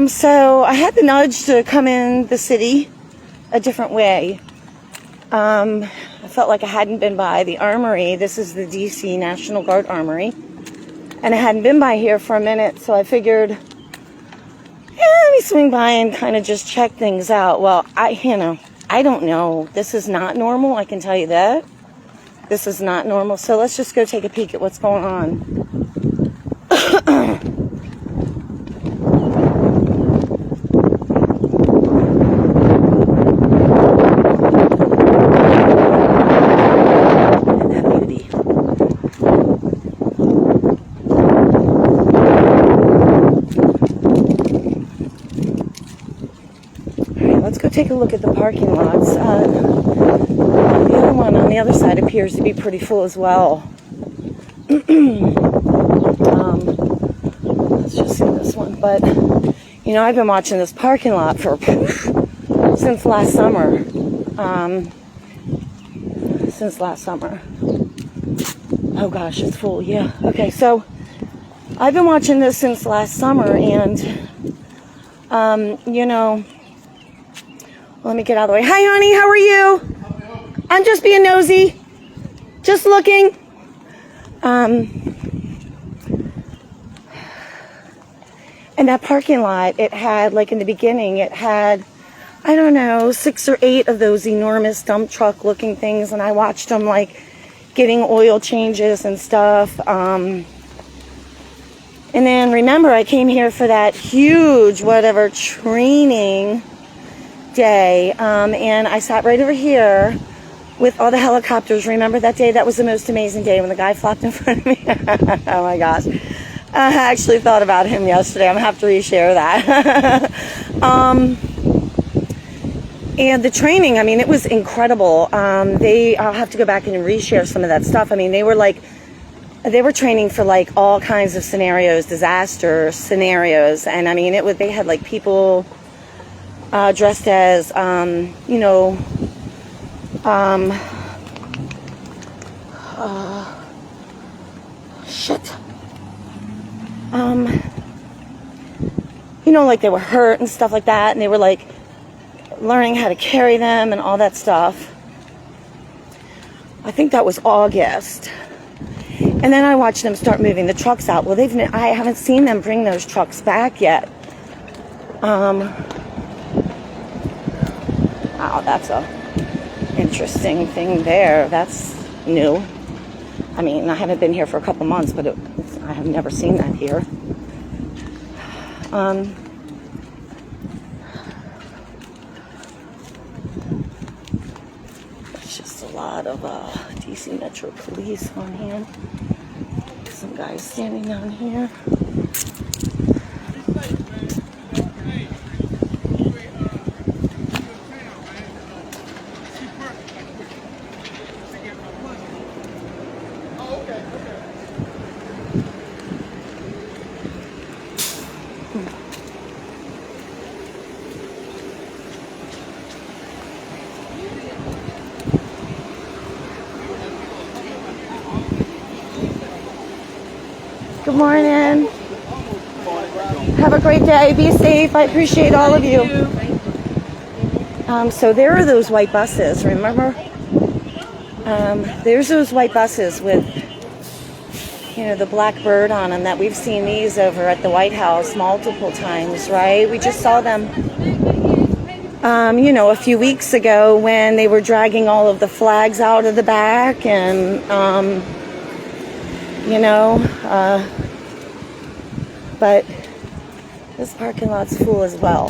So I had the nudge to come in the city a different way. I felt like I hadn't been by the Armory. This is the DC National Guard Armory. And I hadn't been by here for a minute, so I figured, yeah, let me swing by and kind of just check things out. Well, I don't know. This is not normal, I can tell you that. This is not normal. So let's just go take a peek at what's going on. Let's go take a look at the parking lots. The other one on the other side appears to be pretty full as well. Let's just see this one. But, you know, I've been watching this parking lot for since last summer. Oh gosh, it's full. Yeah. Okay, so I've been watching this since last summer, and you know, let me get out of the way. Hi, honey. How are you? I'm just being nosy. Just looking. And that parking lot, it had, like in the beginning, it had, I don't know, 6 or 8 of those enormous dump truck looking things. And I watched them, like, getting oil changes and stuff. And then, remember, I came here for that huge, whatever, training day, and I sat right over here with all the helicopters. Remember that day? That was the most amazing day when the guy flopped in front of me. Oh my gosh, I actually thought about him yesterday. I'm gonna have to reshare that. And the training, I mean, it was incredible. I'll have to go back and reshare some of that stuff. I mean, they were training for like all kinds of scenarios, disaster scenarios, and I mean, they had like people dressed as, you know, you know, like they were hurt and stuff like that, and they were like learning how to carry them and all that stuff. I think that was August. And then I watched them start moving the trucks out. Well, I haven't seen them bring those trucks back yet. Wow, that's a interesting thing there. That's new. I mean, I haven't been here for a couple months, but I have never seen that here. There's just a lot of DC Metro Police on here. Some guys standing down here. Good morning. Have a great day. Be safe. I appreciate all of you. So there are those white buses, remember? There's those white buses with, you know, the black bird on them, that we've seen these over at the White House multiple times, right? We just saw them, you know, a few weeks ago when they were dragging all of the flags out of the back, and, you know, but this parking lot's full as well.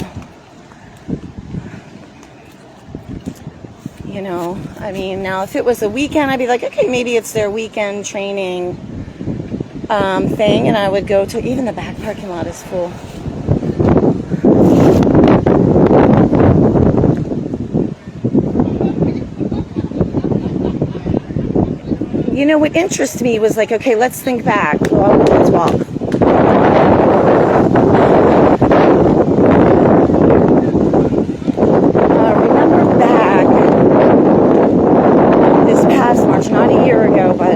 You know, I mean, now if it was a weekend, I'd be like, okay, maybe it's their weekend training thing, and I would go to, even the back parking lot is full. You know, what interests me was like, okay, let's think back. Well, let's walk. Remember back this past March, not a year ago, but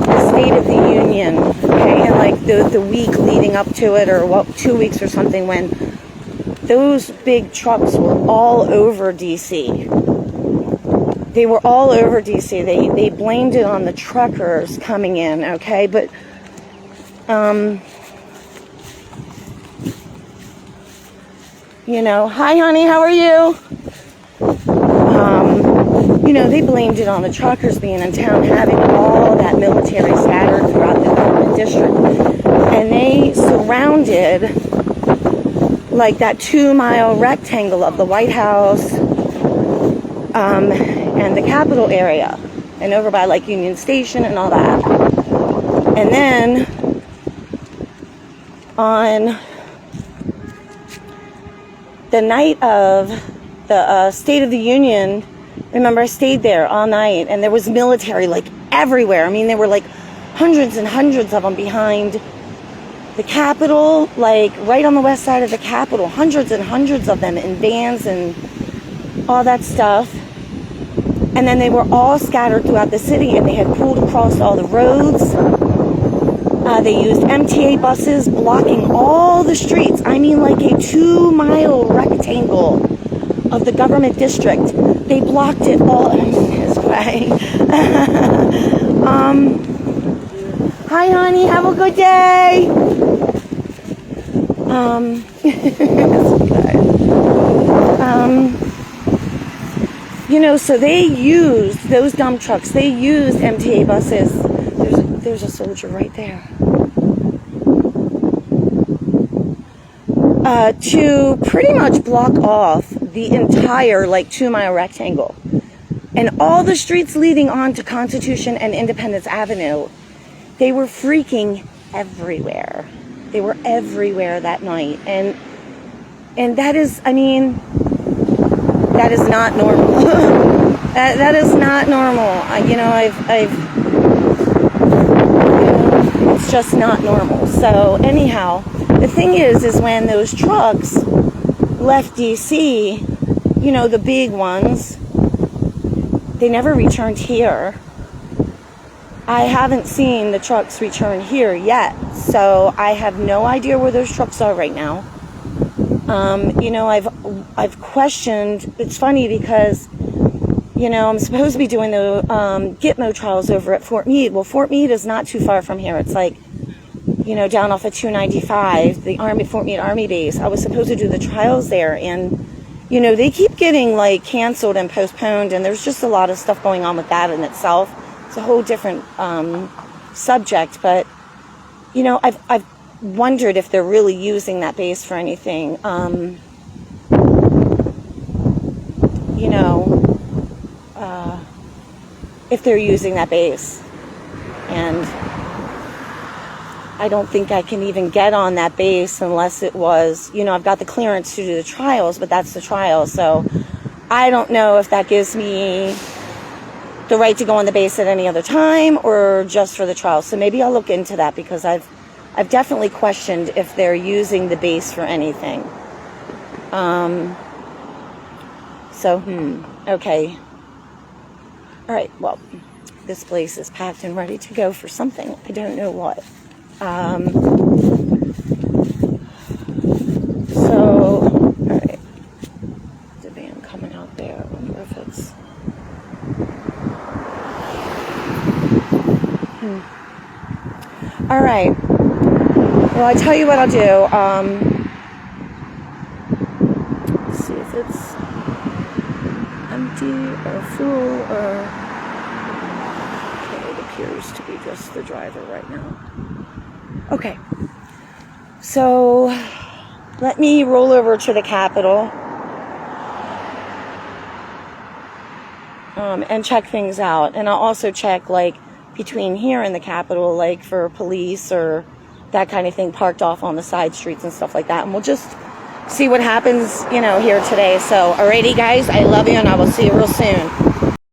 the state of the Union, okay, and like the week leading up to it, or what, 2 weeks or something, when those big trucks were all over DC. They were all over DC. They blamed it on the truckers coming in, okay, but you know, hi honey, how are you? You know, they blamed it on the truckers being in town, having all that military scattered throughout the government district. And they surrounded like that 2-mile rectangle of the White House and the Capitol area, and over by like Union Station and all that. And then on the night of the State of the Union, remember, I stayed there all night, and there was military like everywhere. I mean, there were like hundreds and hundreds of them behind the Capitol, like right on the west side of the Capitol. Hundreds and hundreds of them in vans and all that stuff. And then they were all scattered throughout the city, and they had pulled across all the roads. They used MTA buses blocking all the streets. I mean, like a 2-mile rectangle of the government district. They blocked it all in this way. Hi, honey. Have a good day. You know, so they used those dump trucks. They used MTA buses. There's a soldier right there. To pretty much block off the entire like 2-mile rectangle, and all the streets leading on to Constitution and Independence Avenue. They were freaking everywhere. They were everywhere that night, and that is, I mean, that is not normal. that is not normal. You know, it's just not normal. So anyhow, the thing is when those trucks left DC, you know, the big ones, they never returned here. I haven't seen the trucks return here yet, so I have no idea where those trucks are right now. You know, I've questioned. It's funny because, you know, I'm supposed to be doing the Gitmo trials over at Fort Meade. Well, Fort Meade is not too far from here. It's like, you know, down off of 295, the Fort Meade Army base. I was supposed to do the trials there, and, you know, they keep getting like canceled and postponed, and there's just a lot of stuff going on with that in itself. It's a whole different subject, but, you know, I've wondered if they're really using that base for anything. You know, if they're using that base, and I don't think I can even get on that base unless it was, you know, I've got the clearance to do the trials, but that's the trial. So I don't know if that gives me the right to go on the base at any other time or just for the trial. So maybe I'll look into that, because I've definitely questioned if they're using the base for anything. Okay. All right, well, this place is packed and ready to go for something. I don't know what. All right. The van coming out there. I wonder if it's... All right. Well, I tell you what I'll do. Let's see if it's empty or full or... Okay, it appears to be just the driver right now. Okay. So, let me roll over to the Capitol and check things out. And I'll also check, like, between here and the Capitol, like, for police or that kind of thing parked off on the side streets and stuff like that. And we'll just see what happens, you know, here today. So, alrighty, guys, I love you, and I will see you real soon.